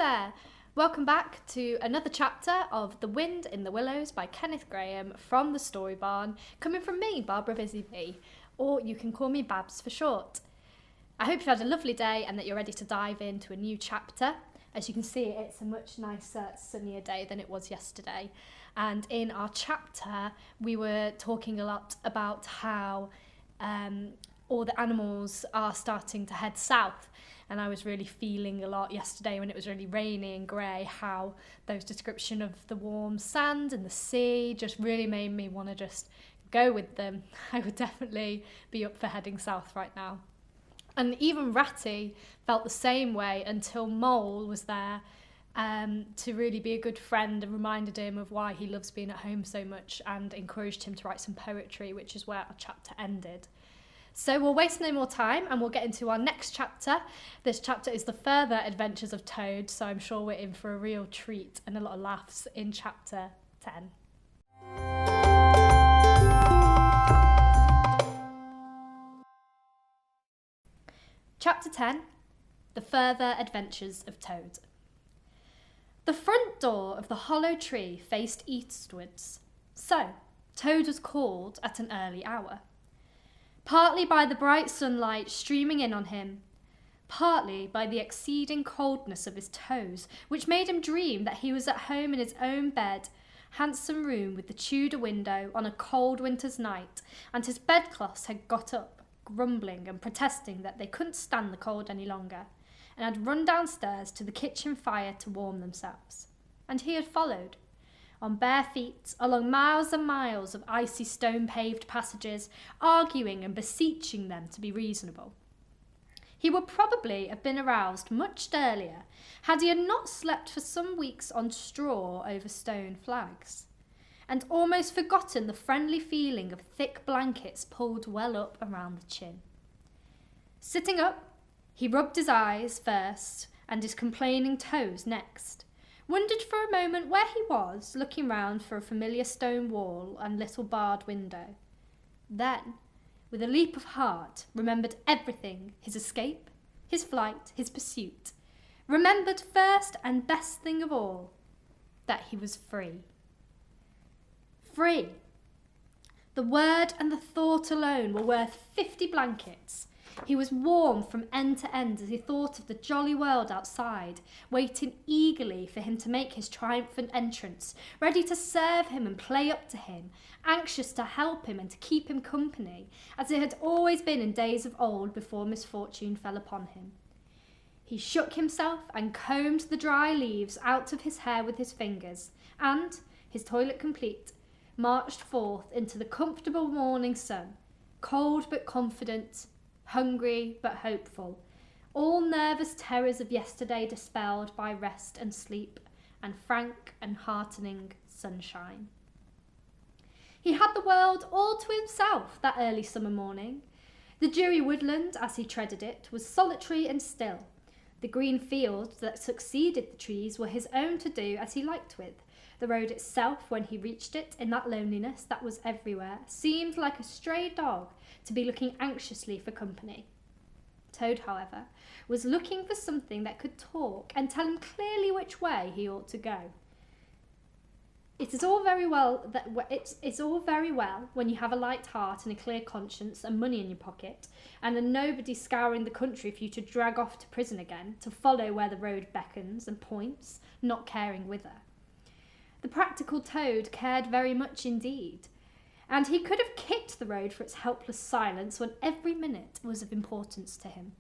there! Welcome back to another chapter of The Wind in the Willows by Kenneth Grahame from the Storybarn, coming from me, Barbara Busy, or you can call me Babz for short. I hope you've had a lovely day and that you're ready to dive into a new chapter. As you can see, it's a much nicer, sunnier day than it was yesterday. And in our chapter, we were talking a lot about how all the animals are starting to head south. And I was really feeling a lot yesterday when it was really rainy and grey, how those description of the warm sand and the sea just really made me want to just go with them. I would definitely be up for heading south right now. And even Ratty felt the same way until Mole was there to really be a good friend and reminded him of why he loves being at home so much and encouraged him to write some poetry, which is where our chapter ended. So we'll waste no more time and we'll get into our next chapter. This chapter is The Further Adventures of Toad, so I'm sure we're in for a real treat and a lot of laughs in chapter 10. Chapter 10, The Further Adventures of Toad. The front door of the hollow tree faced eastwards, so Toad was called at an early hour. Partly by the bright sunlight streaming in on him, partly by the exceeding coldness of his toes, which made him dream that he was at home in his own bed, handsome room with the Tudor window on a cold winter's night, and his bedclothes had got up, grumbling and protesting that they couldn't stand the cold any longer, and had run downstairs to the kitchen fire to warm themselves. And he had followed, on bare feet, along miles and miles of icy stone-paved passages, arguing and beseeching them to be reasonable. He would probably have been aroused much earlier had he had not slept for some weeks on straw over stone flags, and almost forgotten the friendly feeling of thick blankets pulled well up around the chin. Sitting up, he rubbed his eyes first and his complaining toes next, wondered for a moment where he was, looking round for a familiar stone wall and little barred window. Then, with a leap of heart, remembered everything, his escape, his flight, his pursuit. Remembered first and best thing of all, that he was free. Free! The word and the thought alone were worth 50 blankets. He was warm from end to end as he thought of the jolly world outside, waiting eagerly for him to make his triumphant entrance, ready to serve him and play up to him, anxious to help him and to keep him company, as it had always been in days of old before misfortune fell upon him. He shook himself and combed the dry leaves out of his hair with his fingers, and, his toilet complete, marched forth into the comfortable morning sun, cold but confident, hungry but hopeful, all nervous terrors of yesterday dispelled by rest and sleep and frank and heartening sunshine. He had the world all to himself that early summer morning. The dewy woodland, as he treaded it, was solitary and still. The green fields that succeeded the trees were his own to do as he liked with. The road itself, when he reached it, in that loneliness that was everywhere, seemed like a stray dog to be looking anxiously for company. Toad, however, was looking for something that could talk and tell him clearly which way he ought to go. It's all very well when you have a light heart and a clear conscience and money in your pocket, and a nobody scouring the country for you to drag off to prison again, to follow where the road beckons and points, not caring whither. The practical Toad cared very much indeed, and he could have kicked the road for its helpless silence when every minute was of importance to him.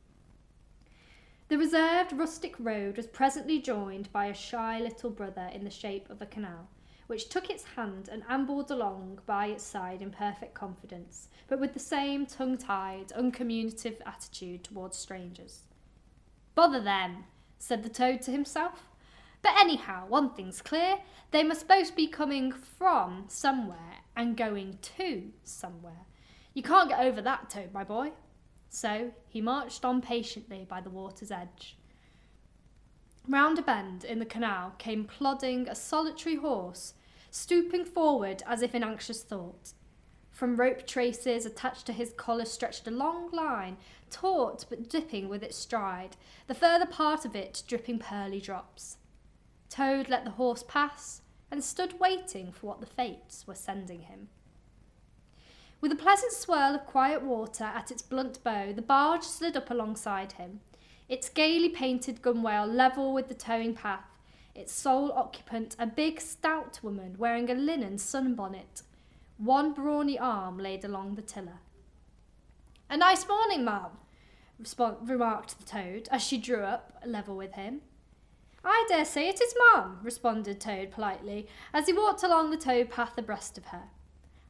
The reserved rustic road was presently joined by a shy little brother in the shape of a canal, which took its hand and ambled along by its side in perfect confidence, but with the same tongue-tied, uncommunicative attitude towards strangers. "Bother them," said the Toad to himself. "But anyhow, one thing's clear, they must both be coming from somewhere and going to somewhere. You can't get over that, Toad, my boy." So he marched on patiently by the water's edge. Round a bend in the canal came plodding a solitary horse, stooping forward as if in anxious thought. From rope traces attached to his collar stretched a long line, taut but dipping with its stride, the further part of it dripping pearly drops. Toad let the horse pass and stood waiting for what the fates were sending him. With a pleasant swirl of quiet water at its blunt bow, the barge slid up alongside him, its gaily painted gunwale level with the towing path, its sole occupant a big, stout woman wearing a linen sunbonnet, one brawny arm laid along the tiller. "A nice morning, ma'am," remarked the Toad as she drew up level with him. "I dare say it is, ma'am," responded Toad politely as he walked along the tow path abreast of her.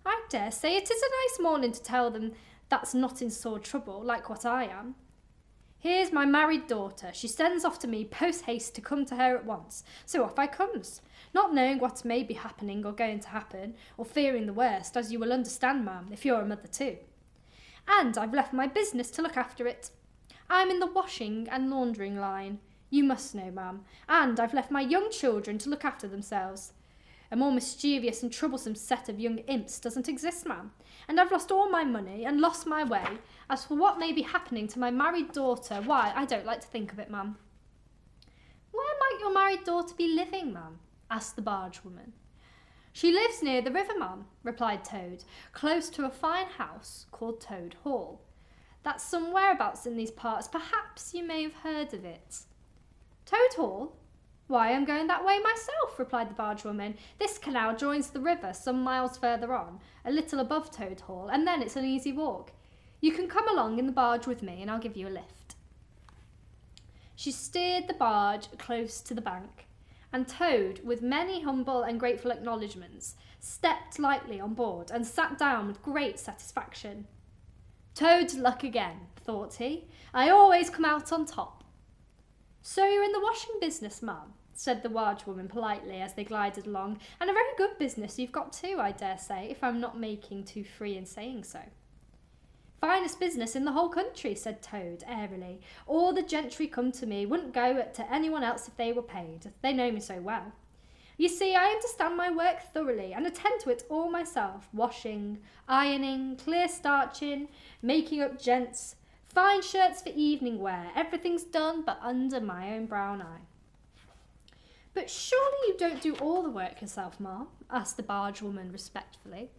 "I dare say it is a nice morning to tell them that's not in sore trouble, like what I am. Here's my married daughter. She sends off to me post-haste to come to her at once, so off I comes, not knowing what may be happening or going to happen, or fearing the worst, as you will understand, ma'am, if you're a mother too. And I've left my business to look after it. I'm in the washing and laundering line, you must know, ma'am, and I've left my young children to look after themselves. A more mischievous and troublesome set of young imps doesn't exist, ma'am, and I've lost all my money and lost my way. As for what may be happening to my married daughter, why, I don't like to think of it, ma'am." "Where might your married daughter be living, ma'am?" asked the barge woman. "She lives near the river, ma'am," replied Toad, "close to a fine house called Toad Hall. That's somewhereabouts in these parts. Perhaps you may have heard of it." "Toad Hall? Why, I'm going that way myself," replied the barge woman. "This canal joins the river some miles further on, a little above Toad Hall, and then it's an easy walk. You can come along in the barge with me and I'll give you a lift." She steered the barge close to the bank, and Toad, with many humble and grateful acknowledgments, stepped lightly on board and sat down with great satisfaction. "Toad's luck again," thought he. "I always come out on top." "So you're in the washing business, ma'am?" said the barge woman politely as they glided along. "And a very good business you've got too, I dare say, if I'm not making too free in saying so." "Finest business in the whole country," said Toad airily. "All the gentry come to me, wouldn't go to anyone else if they were paid. They know me so well. You see, I understand my work thoroughly and attend to it all myself. Washing, ironing, clear starching, making up gents, fine shirts for evening wear, everything's done but under my own brown eye." "But surely you don't do all the work yourself, ma'am?" asked the barge woman respectfully.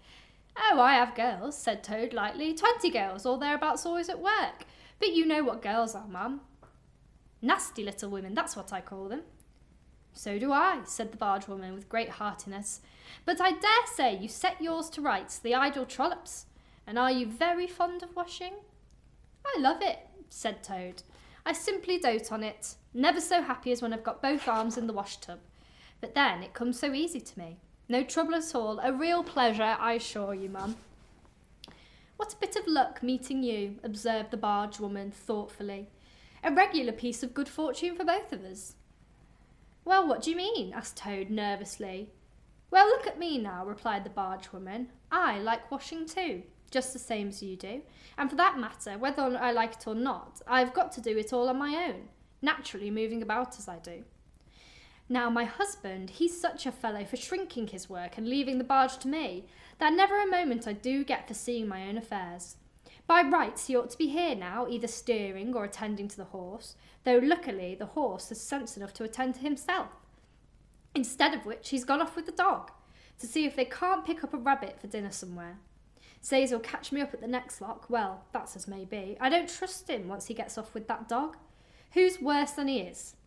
"Oh, I have girls," said Toad lightly. 20 girls or thereabouts always at work. But you know what girls are, ma'am. Nasty little women, that's what I call them." "So do I," said the barge woman with great heartiness. "But I dare say you set yours to rights, the idle trollops. And are you very fond of washing?" "I love it," said Toad. "I simply dote on it. Never so happy as when I've got both arms in the wash tub. But then it comes so easy to me. No trouble at all. A real pleasure, I assure you, ma'am." "What a bit of luck meeting you," observed the barge woman thoughtfully. "A regular piece of good fortune for both of us." "Well, what do you mean?" asked Toad nervously. "Well, look at me now," replied the barge woman. "I like washing too, just the same as you do. And for that matter, whether I like it or not, I've got to do it all on my own, naturally moving about as I do. Now, my husband, he's such a fellow for shrinking his work and leaving the barge to me, that never a moment I do get for seeing my own affairs. By rights, he ought to be here now, either steering or attending to the horse, though luckily the horse has sense enough to attend to himself. Instead of which, he's gone off with the dog, to see if they can't pick up a rabbit for dinner somewhere. Says he'll catch me up at the next lock. Well, that's as may be. I don't trust him once he gets off with that dog. Who's worse than he is?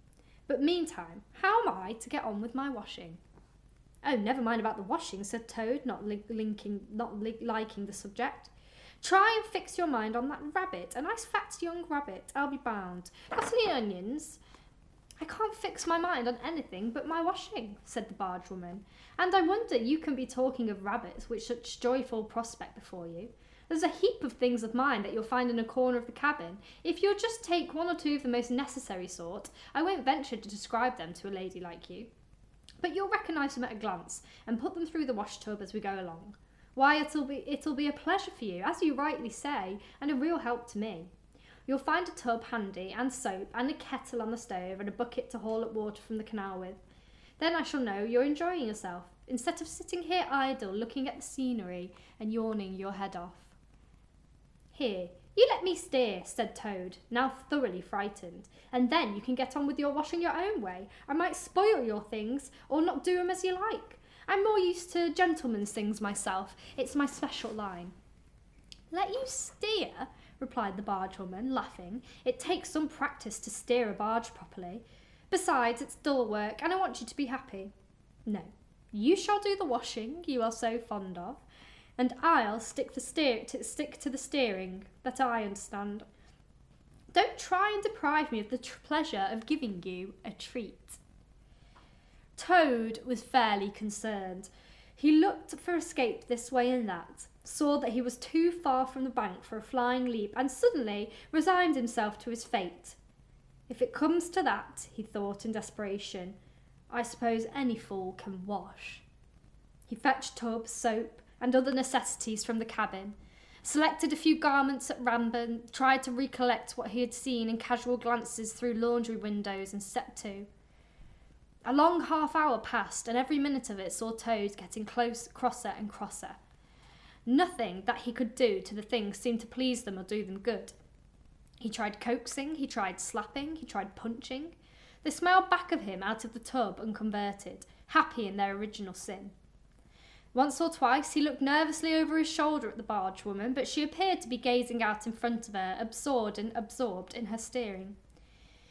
But meantime, how am I to get on with my washing?" "Oh, never mind about the washing," said Toad, not liking the subject. "Try and fix your mind on that rabbit, a nice fat young rabbit, I'll be bound. Got any onions?" "I can't fix my mind on anything but my washing," said the barge woman. "And I wonder you can be talking of rabbits with such joyful prospect before you. There's a heap of things of mine that you'll find in a corner of the cabin. If you'll just take one or two of the most necessary sort, I won't venture to describe them to a lady like you. But you'll recognise them at a glance, and put them through the wash tub as we go along. Why, it'll be a pleasure for you, as you rightly say, and a real help to me. You'll find a tub handy, and soap, and a kettle on the stove, and a bucket to haul up water from the canal with. Then I shall know you're enjoying yourself. instead of sitting here idle, looking at the scenery and yawning your head off. Here, you let me steer, said Toad, now thoroughly frightened, and then you can get on with your washing your own way. I might spoil your things, or not do 'em as you like. I'm more used to gentlemen's things myself. It's my special line. Let you steer? Replied the bargewoman, laughing. It takes some practice to steer a barge properly. Besides, it's dull work, and I want you to be happy. No, you shall do the washing you are so fond of, and I'll stick to the steering, that I understand. Don't try and deprive me of the pleasure of giving you a treat. Toad was fairly concerned. He looked for escape this way and that, saw that he was too far from the bank for a flying leap, and suddenly resigned himself to his fate. If it comes to that, he thought in desperation, I suppose any fool can wash. He fetched tub, soap, and other necessities from the cabin, selected a few garments at random, tried to recollect what he had seen in casual glances through laundry windows, and set to. A long half-hour passed, and every minute of it saw Toad getting crosser and crosser. Nothing that he could do to the things seemed to please them or do them good. He tried coaxing, he tried slapping, he tried punching. They smiled back of him out of the tub unconverted, happy in their original sin. Once or twice he looked nervously over his shoulder at the bargewoman, but she appeared to be gazing out in front of her, absorbed in her steering.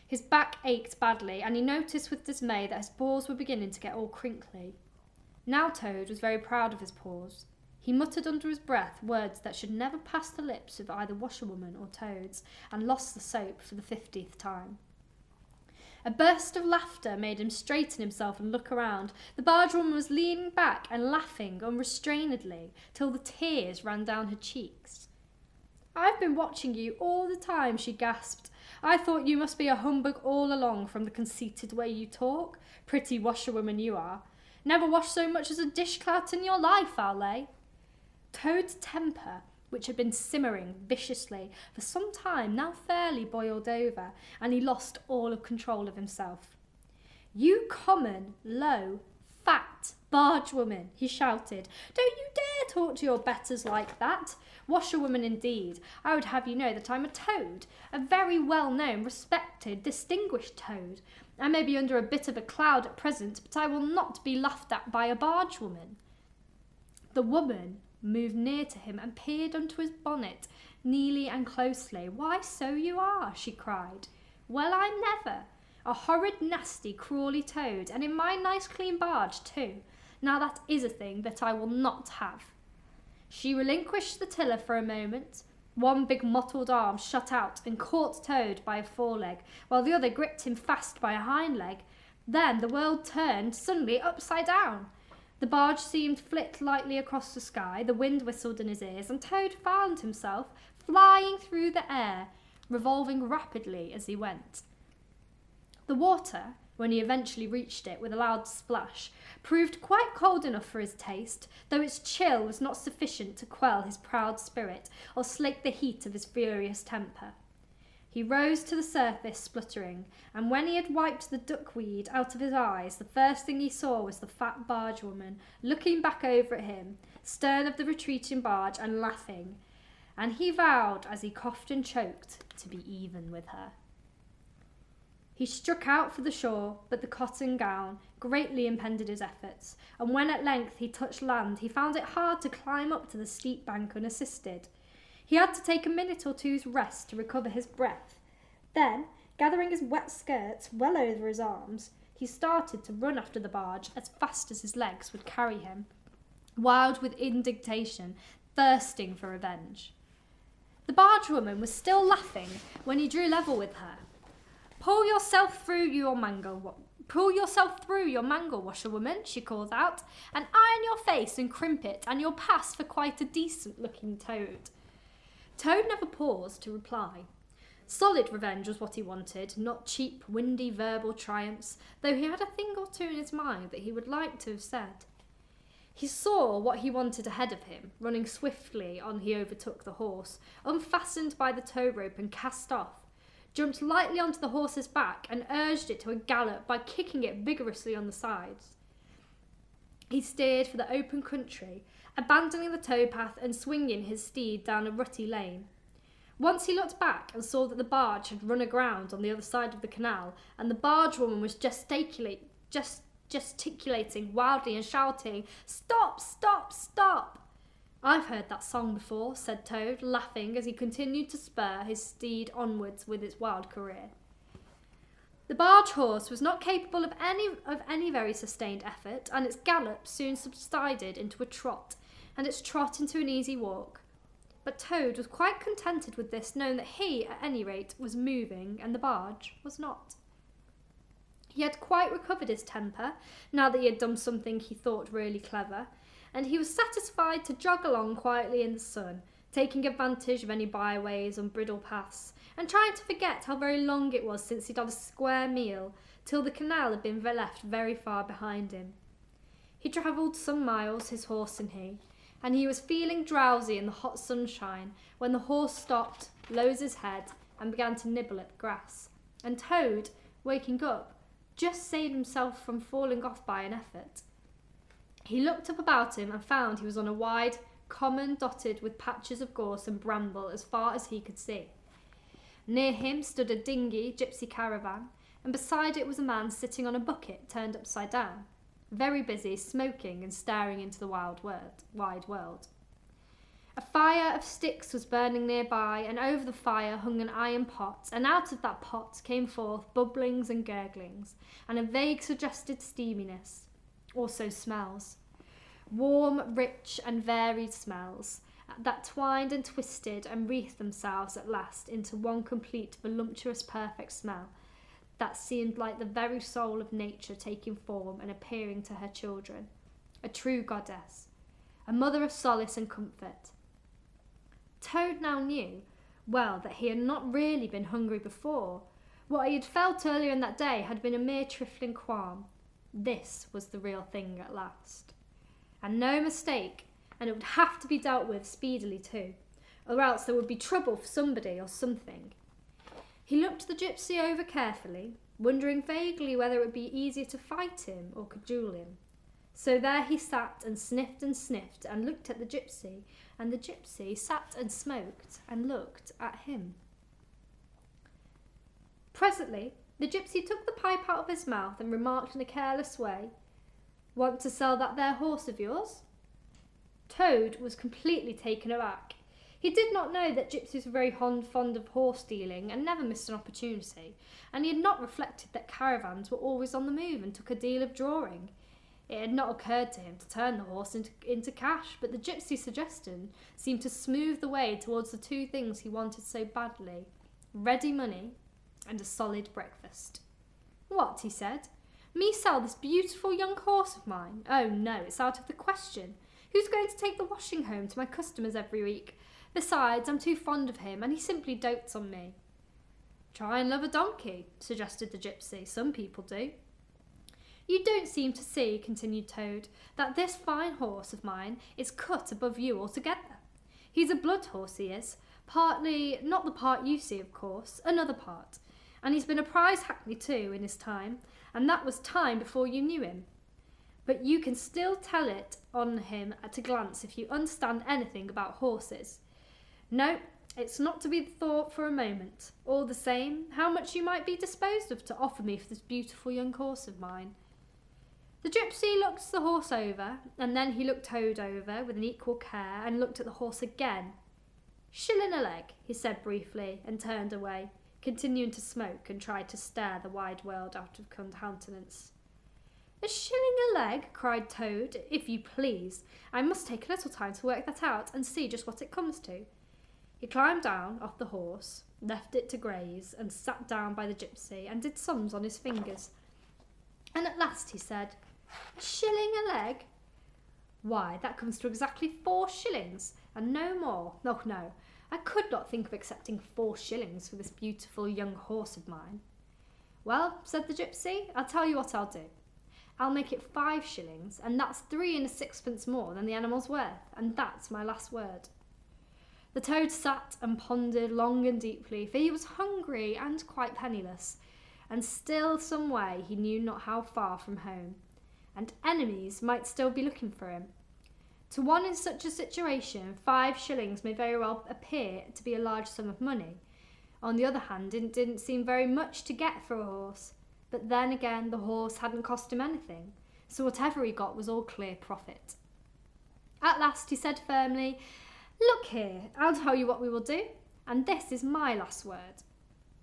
His back ached badly, and he noticed with dismay that his paws were beginning to get all crinkly. Now Toad was very proud of his paws. He muttered under his breath words that should never pass the lips of either washerwoman or Toads, and lost the soap for the 50th time. A burst of laughter made him straighten himself and look around. The bargewoman was leaning back and laughing unrestrainedly till the tears ran down her cheeks. I've been watching you all the time, she gasped. I thought you must be a humbug all along from the conceited way you talk. Pretty washerwoman you are. Never washed so much as a dishclout in your life, I'll lay. Toad's temper, which had been simmering viciously for some time, now fairly boiled over, and he lost all of control of himself. You common, low, fat bargewoman, he shouted. Don't you dare talk to your betters like that. Washerwoman indeed. I would have you know that I'm a Toad, a very well-known, respected, distinguished Toad. I may be under a bit of a cloud at present, but I will not be laughed at by a bargewoman. The woman moved near to him and peered into his bonnet, nearly and closely. Why, so you are, she cried. Well, I never. A horrid, nasty, crawly Toad, and in my nice clean barge too. Now that is a thing that I will not have. She relinquished the tiller for a moment. One big mottled arm shot out and caught Toad by a foreleg, while the other gripped him fast by a hind leg. Then the world turned suddenly upside down. The barge seemed to flit lightly across the sky, the wind whistled in his ears, and Toad found himself flying through the air, revolving rapidly as he went. The water, when he eventually reached it with a loud splash, proved quite cold enough for his taste, though its chill was not sufficient to quell his proud spirit or slake the heat of his furious temper. He rose to the surface spluttering, and when he had wiped the duckweed out of his eyes, the first thing he saw was the fat bargewoman looking back over at him, stern of the retreating barge and laughing, and he vowed, as he coughed and choked, to be even with her. He struck out for the shore, but the cotton gown greatly impeded his efforts, and when at length he touched land, he found it hard to climb up to the steep bank unassisted. He had to take a minute or two's rest to recover his breath. Then, gathering his wet skirts well over his arms, he started to run after the barge as fast as his legs would carry him, wild with indignation, thirsting for revenge. The bargewoman was still laughing when he drew level with her. Pull yourself through, your mangle, washerwoman, she called out, and iron your face and crimp it, and you'll pass for quite a decent-looking Toad. Toad never paused to reply. Solid revenge was what he wanted, not cheap, windy verbal triumphs, though he had a thing or two in his mind that he would like to have said. He saw what he wanted ahead of him, running swiftly on he overtook the horse, unfastened by the tow rope and cast off, jumped lightly onto the horse's back and urged it to a gallop by kicking it vigorously on the sides. He steered for the open country, abandoning the towpath and swinging his steed down a rutty lane. Once he looked back and saw that the barge had run aground on the other side of the canal, and the barge woman was gesticulating wildly and shouting, "Stop, stop, stop!" "I've heard that song before," said Toad, laughing as he continued to spur his steed onwards with its wild career. The barge horse was not capable of any very sustained effort, and its gallop soon subsided into a trot, and its trot into an easy walk. But Toad was quite contented with this, knowing that he, at any rate, was moving, and the barge was not. He had quite recovered his temper, now that he had done something he thought really clever, and he was satisfied to jog along quietly in the sun, taking advantage of any byways and bridle paths, and trying to forget how very long it was since he'd had a square meal, till the canal had been left very far behind him. He travelled some miles, his horse and he was feeling drowsy in the hot sunshine when the horse stopped, lowered his head, and began to nibble at the grass. And Toad, waking up, just saved himself from falling off by an effort. He looked up about him and found he was on a wide common dotted with patches of gorse and bramble as far as he could see. Near him stood a dingy gypsy caravan, and beside it was a man sitting on a bucket turned upside down, very busy smoking and staring into the wide world. A fire of sticks was burning nearby, and over the fire hung an iron pot, and out of that pot came forth bubblings and gurglings, and a vague suggested steaminess. Also smells. Warm, rich and varied smells that twined and twisted and wreathed themselves at last into one complete, voluptuous, perfect smell that seemed like the very soul of nature taking form and appearing to her children. A true goddess. A mother of solace and comfort. Toad now knew, well, that he had not really been hungry before. What he had felt earlier in that day had been a mere trifling qualm. This was the real thing at last. And no mistake, and it would have to be dealt with speedily too, or else there would be trouble for somebody or something. He looked the gypsy over carefully, wondering vaguely whether it would be easier to fight him or cajole him. So there he sat and sniffed and looked at the gypsy, and the gypsy sat and smoked and looked at him. Presently, the gypsy took the pipe out of his mouth and remarked in a careless way, "Want to sell that there horse of yours?" Toad was completely taken aback. He did not know that gypsies were very fond of horse stealing and never missed an opportunity, and he had not reflected that caravans were always on the move and took a deal of drawing. It had not occurred to him to turn the horse into cash, but the gypsy's suggestion seemed to smooth the way towards the two things he wanted so badly: ready money and a solid breakfast. "What?" he said. "Me sell this beautiful young horse of mine? Oh no, it's out of the question. Who's going to take the washing home to my customers every week? Besides, I'm too fond of him, and he simply dotes on me." "Try and love a donkey," suggested the gypsy. "Some people do." "You don't seem to see," continued Toad, "that this fine horse of mine is cut above you altogether. He's a blood horse, he is, partly, not the part you see, of course, another part. And he's been a prize hackney too in his time, and that was time before you knew him. But you can still tell it on him at a glance if you understand anything about horses. No, it's not to be thought for a moment. All the same, how much you might be disposed of to offer me for this beautiful young horse of mine?" The gypsy looked the horse over, and then he looked Toad over with an equal care, and looked at the horse again. "Shilling a leg," he said briefly, and turned away, continuing to smoke and try to stare the wide world out of countenance. "A shilling a leg?" cried Toad. "If you please. I must take a little time to work that out and see just what it comes to." He climbed down off the horse, left it to graze, and sat down by the gypsy and did sums on his fingers. And at last he said, "A shilling a leg? Why, that comes to exactly 4 shillings, and no more. Oh no, I could not think of accepting 4 shillings for this beautiful young horse of mine." "Well," said the gypsy, "I'll tell you what I'll do. I'll make it 5 shillings, and that's 3 6 more than the animal's worth, and that's my last word." The Toad sat and pondered long and deeply, for he was hungry and quite penniless, and still some way he knew not how far from home. and enemies might still be looking for him. To one in such a situation, 5 shillings may very well appear to be a large sum of money. On the other hand, it didn't seem very much to get for a horse. But then again, the horse hadn't cost him anything, so whatever he got was all clear profit. At last he said firmly, "Look here, I'll tell you what we will do, and this is my last word.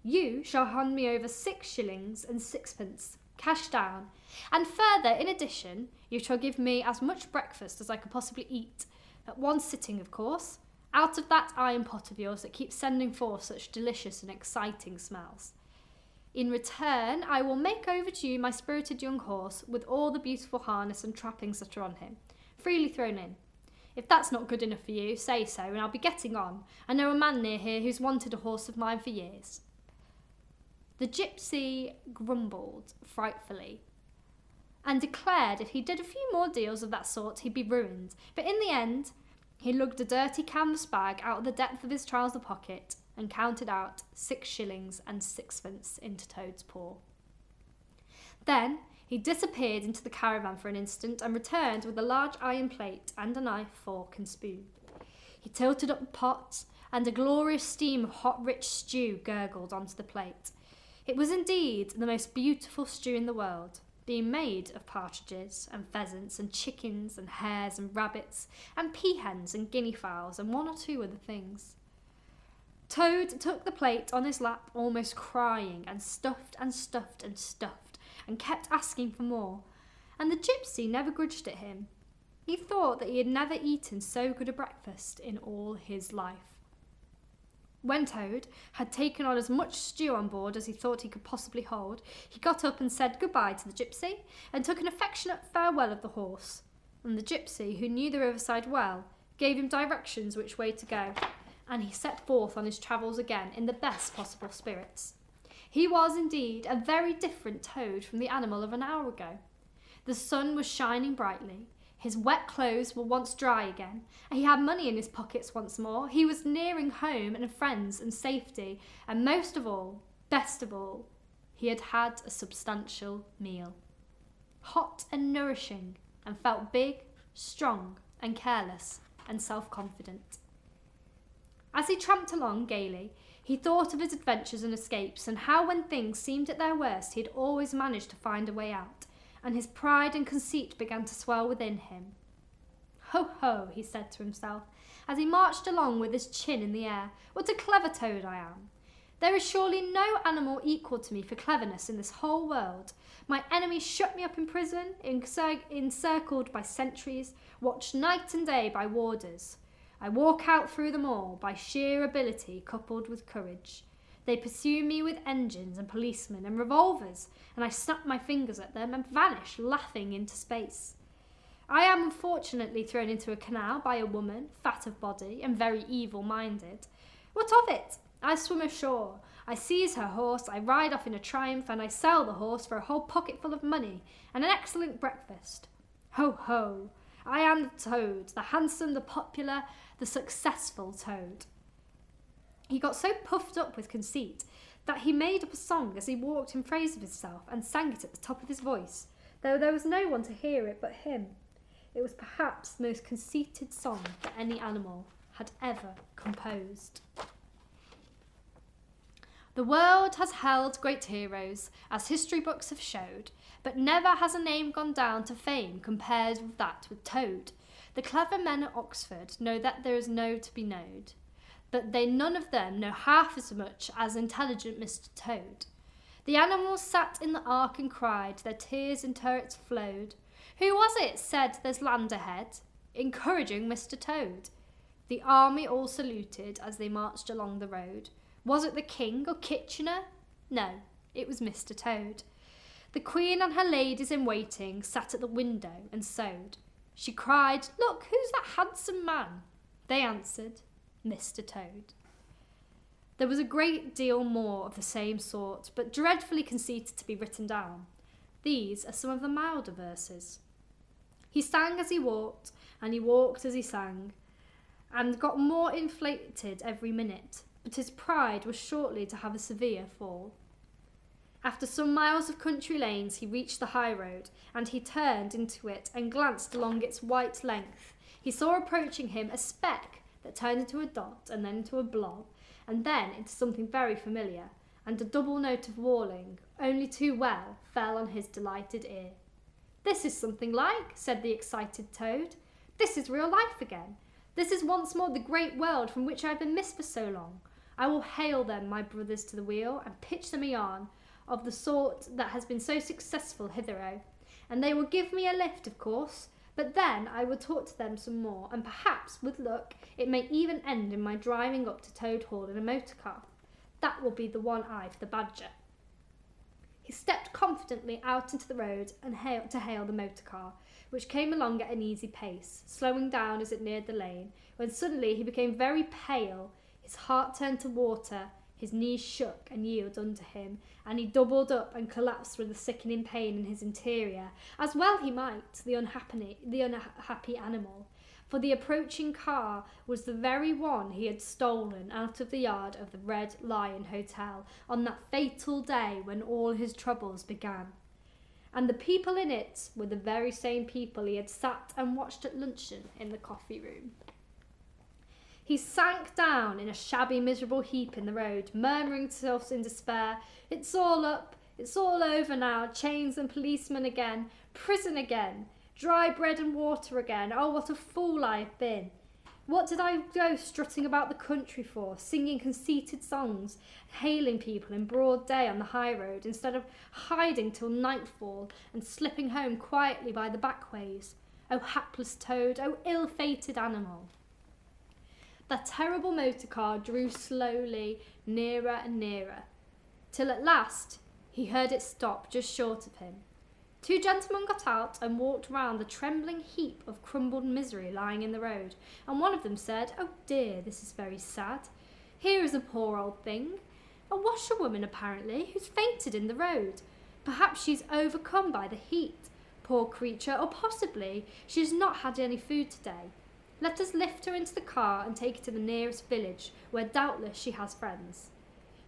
You shall hand me over 6 shillings and 6pence, cash down, and further, in addition, you shall give me as much breakfast as I could possibly eat, at one sitting, of course, out of that iron pot of yours that keeps sending forth such delicious and exciting smells. In return, I will make over to you my spirited young horse with all the beautiful harness and trappings that are on him, freely thrown in. If that's not good enough for you, say so, and I'll be getting on. I know a man near here who's wanted a horse of mine for years." The gypsy grumbled frightfully and declared if he did a few more deals of that sort he'd be ruined, but in the end he lugged a dirty canvas bag out of the depth of his trouser pocket and counted out 6 shillings and 6pence into Toad's paw. Then he disappeared into the caravan for an instant and returned with a large iron plate and a knife, fork and spoon. He tilted up the pot, and a glorious steam of hot rich stew gurgled onto the plate. It was indeed the most beautiful stew in the world, being made of partridges and pheasants and chickens and hares and rabbits and peahens and guinea fowls and 1 or 2 other things. Toad took the plate on his lap, almost crying, and stuffed and stuffed and stuffed, and kept asking for more, and the gypsy never grudged it him. He thought that he had never eaten so good a breakfast in all his life. When Toad had taken on as much stew on board as he thought he could possibly hold, he got up and said goodbye to the gypsy, and took an affectionate farewell of the horse, and the gypsy, who knew the riverside well, gave him directions which way to go, and he set forth on his travels again in the best possible spirits. He was indeed a very different Toad from the animal of an hour ago. The sun was shining brightly, his wet clothes were once dry again, and he had money in his pockets once more. He was nearing home and friends and safety, and most of all, best of all, he had had a substantial meal. Hot and nourishing, and felt big, strong and careless and self-confident. As he tramped along gaily, he thought of his adventures and escapes, and how when things seemed at their worst he had always managed to find a way out, and his pride and conceit began to swell within him. "Ho, ho," he said to himself, as he marched along with his chin in the air, "what a clever Toad I am! There is surely no animal equal to me for cleverness in this whole world. My enemies shut me up in prison, encircled by sentries, watched night and day by warders. I walk out through them all by sheer ability coupled with courage. They pursue me with engines and policemen and revolvers, and I snap my fingers at them and vanish laughing into space. I am unfortunately thrown into a canal by a woman, fat of body and very evil-minded. What of it? I swim ashore, I seize her horse, I ride off in a triumph, and I sell the horse for a whole pocketful of money and an excellent breakfast. Ho, ho! I am the Toad, the handsome, the popular, the successful Toad." He got so puffed up with conceit that he made up a song as he walked in praise of himself and sang it at the top of his voice, though there was no one to hear it but him. It was perhaps the most conceited song that any animal had ever composed. The world has held great heroes, as history books have showed, but never has a name gone down to fame compared with that with Toad. The clever men at Oxford know that there is no to be knowed, but they none of them know half as much as intelligent Mr. Toad. The animals sat in the ark and cried, their tears in turrets flowed. Who was it said there's land ahead? Encouraging Mr. Toad. The army all saluted as they marched along the road. Was it the King or Kitchener? No, it was Mr. Toad. The Queen and her ladies in waiting sat at the window and sewed. She cried, "Look, who's that handsome man?" They answered, "Mr. Toad." There was a great deal more of the same sort, but dreadfully conceited to be written down. These are some of the milder verses. He sang as he walked, and he walked as he sang, and got more inflated every minute, but his pride was shortly to have a severe fall. After some miles of country lanes, he reached the high road, and he turned into it and glanced along its white length. He saw approaching him a speck that turned into a dot and then into a blob, and then into something very familiar, and a double note of warning, only too well, fell on his delighted ear. "This is something like," said the excited Toad. "This is real life again. This is once more the great world from which I have been missed for so long. I will hail them, my brothers, to the wheel, and pitch them a yarn of the sort that has been so successful hitherto, and they will give me a lift, of course, but then I will talk to them some more, and perhaps, with luck, it may even end in my driving up to Toad Hall in a motor car. That will be the one eye for the badger." He stepped confidently out into the road and hail the motor car, which came along at an easy pace, slowing down as it neared the lane, when suddenly he became very pale, his heart turned to water, his knees shook and yielded under him, and he doubled up and collapsed with a sickening pain in his interior, as well he might, the unhappy animal, for the approaching car was the very one he had stolen out of the yard of the Red Lion Hotel on that fatal day when all his troubles began. And the people in it were the very same people he had sat and watched at luncheon in the coffee room. He sank down in a shabby, miserable heap in the road, murmuring to himself in despair, "It's all up, it's all over now, chains and policemen again, prison again, dry bread and water again, oh what a fool I have been. What did I go strutting about the country for, singing conceited songs, hailing people in broad day on the high road, instead of hiding till nightfall and slipping home quietly by the back ways? Oh hapless Toad, oh ill-fated animal." The terrible motor car drew slowly nearer and nearer, till at last he heard it stop just short of him. Two gentlemen got out and walked round the trembling heap of crumbled misery lying in the road, and one of them said, "Oh dear, this is very sad. Here is a poor old thing, a washerwoman apparently, who's fainted in the road. Perhaps she's overcome by the heat, poor creature, or possibly she has not had any food today. Let us lift her into the car and take her to the nearest village, where doubtless she has friends."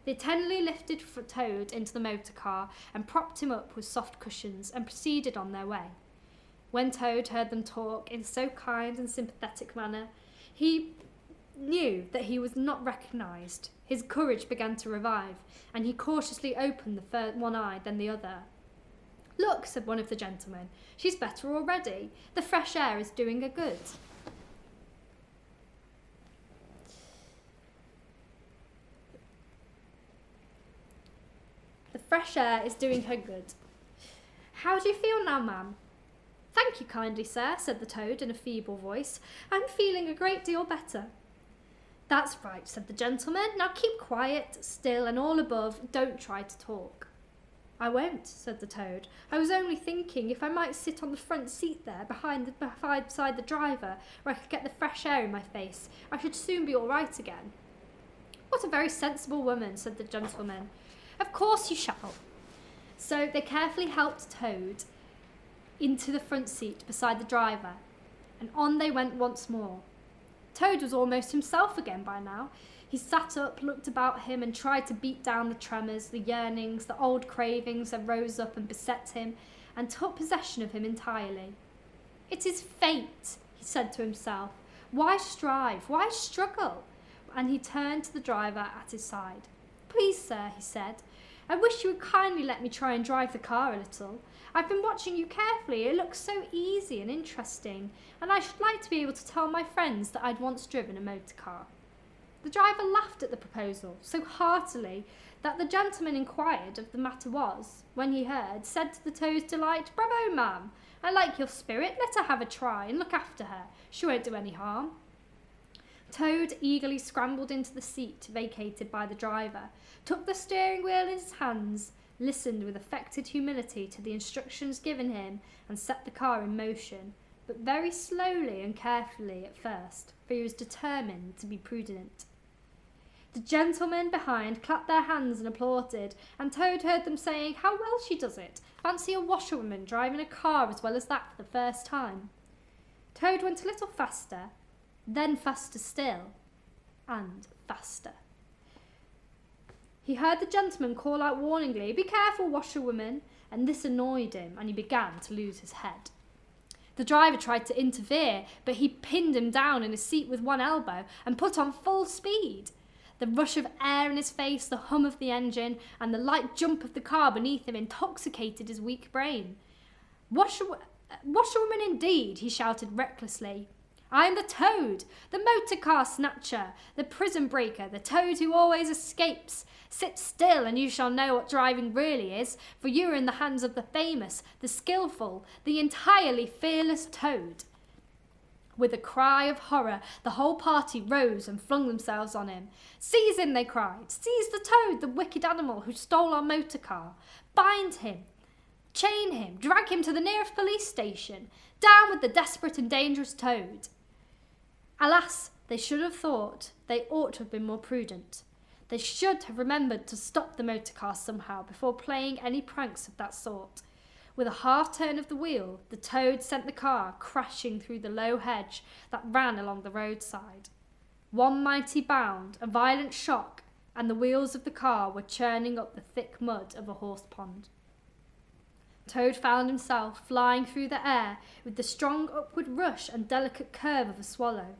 They tenderly lifted Toad into the motor car and propped him up with soft cushions and proceeded on their way. When Toad heard them talk in so kind and sympathetic manner, he knew that he was not recognised. His courage began to revive, and he cautiously opened the first one eye, then the other. "Look," said one of the gentlemen, "she's better already. The fresh air is doing her good." "The fresh air is doing her good. How do you feel now, ma'am?" "Thank you kindly, sir," said the Toad in a feeble voice. "I'm feeling a great deal better." "That's right," said the gentleman. "Now keep quiet, still, and all above, don't try to talk." "I won't," said the Toad. "I was only thinking if I might sit on the front seat there, beside the driver, where I could get the fresh air in my face, I should soon be all right again." "What a very sensible woman," said the gentleman. "Of course you shall." So they carefully helped Toad into the front seat beside the driver, and on they went once more. Toad was almost himself again by now. He sat up, looked about him, and tried to beat down the tremors, the yearnings, the old cravings that rose up and beset him, and took possession of him entirely. "It is fate," he said to himself. "Why strive? Why struggle?" And he turned to the driver at his side. "Please, sir," he said, "I wish you would kindly let me try and drive the car a little. I've been watching you carefully. It looks so easy and interesting, and I should like to be able to tell my friends that I'd once driven a motor car." The driver laughed at the proposal so heartily that the gentleman inquired if the matter was, when he heard, said to the Toad's delight, "Bravo, ma'am! I like your spirit. Let her have a try and look after her. She won't do any harm." Toad eagerly scrambled into the seat vacated by the driver, took the steering wheel in his hands, listened with affected humility to the instructions given him, and set the car in motion, but very slowly and carefully at first, for he was determined to be prudent. The gentlemen behind clapped their hands and applauded, and Toad heard them saying, "How well she does it! Fancy a washerwoman driving a car as well as that for the first time." Toad went a little faster, then faster still, and faster. He heard the gentleman call out warningly, "Be careful, washerwoman," and this annoyed him, and he began to lose his head. The driver tried to interfere, but he pinned him down in his seat with one elbow and put on full speed. The rush of air in his face, the hum of the engine, and the light jump of the car beneath him intoxicated his weak brain. Washerwoman indeed," he shouted recklessly. "I am the Toad, the motor car snatcher, the prison breaker, the Toad who always escapes. Sit still and you shall know what driving really is, for you are in the hands of the famous, the skillful, the entirely fearless Toad." With a cry of horror, the whole party rose and flung themselves on him. "Seize him," they cried. "Seize the Toad, the wicked animal who stole our motor car. Bind him, chain him, drag him to the nearest police station. Down with the desperate and dangerous Toad." Alas, they should have thought they ought to have been more prudent. They should have remembered to stop the motor car somehow before playing any pranks of that sort. With a half turn of the wheel, the Toad sent the car crashing through the low hedge that ran along the roadside. One mighty bound, a violent shock, and the wheels of the car were churning up the thick mud of a horse pond. Toad found himself flying through the air with the strong upward rush and delicate curve of a swallow.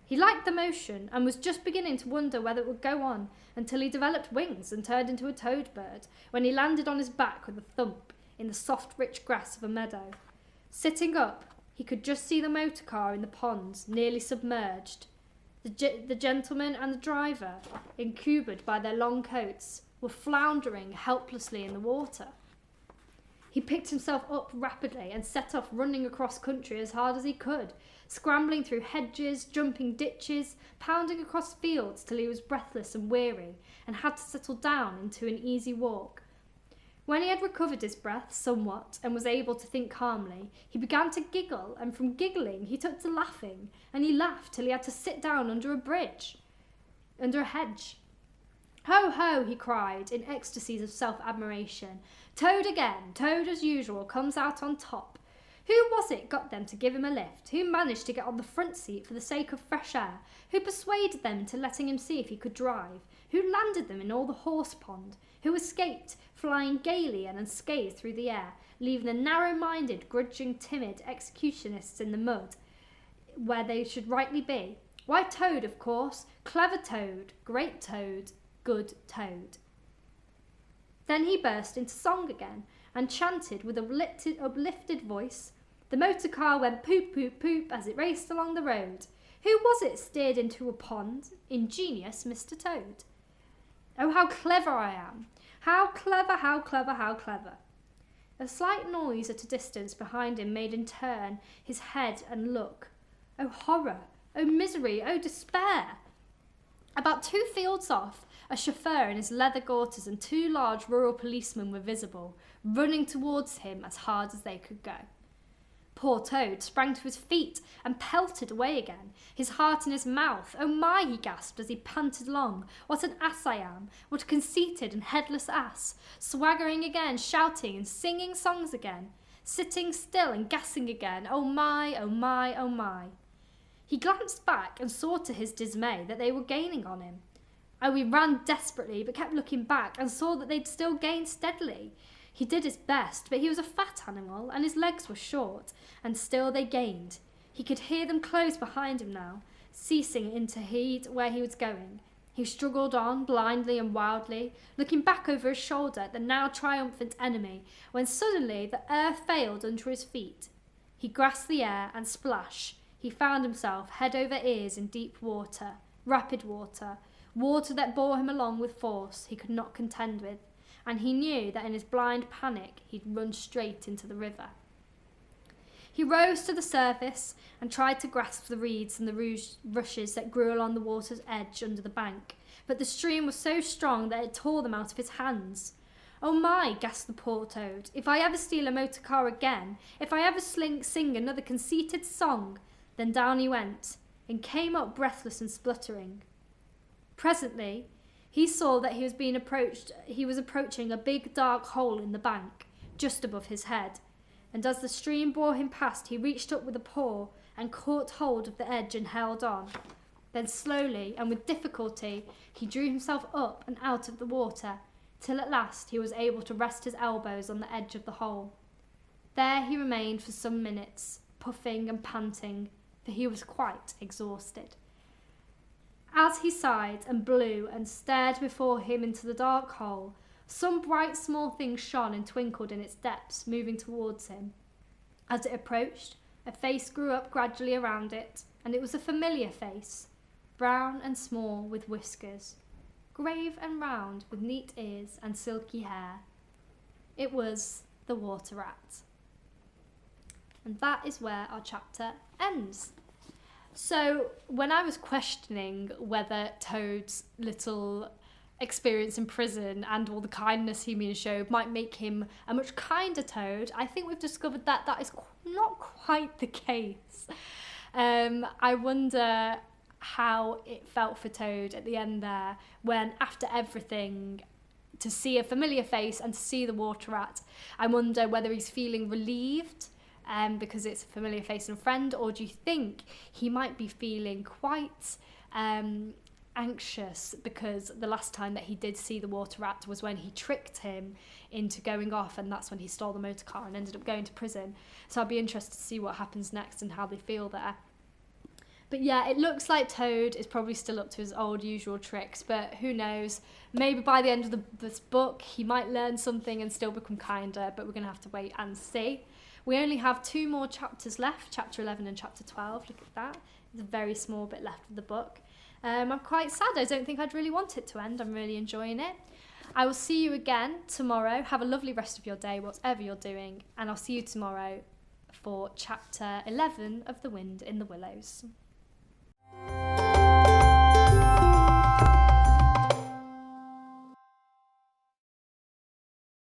He liked the motion and was just beginning to wonder whether it would go on until he developed wings and turned into a toad bird, when he landed on his back with a thump in the soft, rich grass of a meadow. Sitting up, he could just see the motor car in the pond, nearly submerged. The gentleman and the driver, encumbered by their long coats, were floundering helplessly in the water. He picked himself up rapidly and set off running across country as hard as he could, scrambling through hedges, jumping ditches, pounding across fields till he was breathless and weary and had to settle down into an easy walk. When he had recovered his breath somewhat and was able to think calmly, he began to giggle, and from giggling he took to laughing, and he laughed till he had to sit down under a hedge. "Ho, ho," he cried, in ecstasies of self-admiration. "Toad again, Toad as usual, comes out on top. Who was it got them to give him a lift? Who managed to get on the front seat for the sake of fresh air? Who persuaded them into letting him see if he could drive? Who landed them in all the horse pond? Who escaped, flying gaily and unscathed through the air, leaving the narrow-minded, grudging, timid executionists in the mud, where they should rightly be? Why, Toad, of course. Clever Toad, great Toad, good Toad." Then he burst into song again and chanted with uplifted voice. The motor car went poop, poop, poop as it raced along the road. Who was it steered into a pond? Ingenious Mr. Toad. "Oh, how clever I am! How clever, how clever, how clever!" A slight noise at a distance behind him made him turn his head and look. Oh, horror! Oh, misery! Oh, despair! About 2 fields off, a chauffeur in his leather gaiters and 2 large rural policemen were visible, running towards him as hard as they could go. Poor Toad sprang to his feet and pelted away again, his heart in his mouth. "Oh my," he gasped as he panted along. "What an ass I am! What a conceited and headless ass! Swaggering again, shouting and singing songs again, sitting still and gassing again. Oh my, oh my, oh my." He glanced back and saw to his dismay that they were gaining on him. Oh, he ran desperately, but kept looking back and saw that they'd still gained steadily. He did his best, but he was a fat animal and his legs were short, and still they gained. He could hear them close behind him now, ceasing into heed where he was going. He struggled on, blindly and wildly, looking back over his shoulder at the now triumphant enemy, when suddenly the earth failed under his feet. He grasped the air and splash. He found himself head over ears in deep water, rapid water, water that bore him along with force he could not contend with, and he knew that in his blind panic he'd run straight into the river. He rose to the surface and tried to grasp the reeds and the rushes that grew along the water's edge under the bank, but the stream was so strong that it tore them out of his hands. "Oh my," gasped the poor Toad, "if I ever steal a motor car again, if I ever sing another conceited song." Then down he went, and came up breathless and spluttering. Presently, he saw that he was approaching a big dark hole in the bank, just above his head, and as the stream bore him past, he reached up with a paw and caught hold of the edge and held on. Then slowly and with difficulty he drew himself up and out of the water, till at last he was able to rest his elbows on the edge of the hole. There he remained for some minutes, puffing and panting, for he was quite exhausted. As he sighed and blew and stared before him into the dark hole, some bright small thing shone and twinkled in its depths, moving towards him. As it approached, a face grew up gradually around it, and it was a familiar face, brown and small with whiskers, grave and round with neat ears and silky hair. It was the water rat. And that is where our chapter ends. So when I was questioning whether Toad's little experience in prison and all the kindness he being showed might make him a much kinder Toad, I think we've discovered that that is not quite the case. I wonder how it felt for Toad at the end there, when after everything, to see a familiar face and to see the water rat, I wonder whether he's feeling relieved because it's a familiar face and friend, or do you think he might be feeling quite anxious because the last time that he did see the water rat was when he tricked him into going off, and that's when he stole the motor car and ended up going to prison. So I'd be interested to see what happens next and how they feel there. But yeah, it looks like Toad is probably still up to his old usual tricks, but who knows, maybe by the end of this book he might learn something and still become kinder, but we're going to have to wait and see. We only have 2 more chapters left, chapter 11 and chapter 12, look at that. There's a very small bit left of the book. I'm quite sad. I don't think I'd really want it to end. I'm really enjoying it. I will see you again tomorrow. Have a lovely rest of your day, whatever you're doing, and I'll see you tomorrow for chapter 11 of The Wind in the Willows.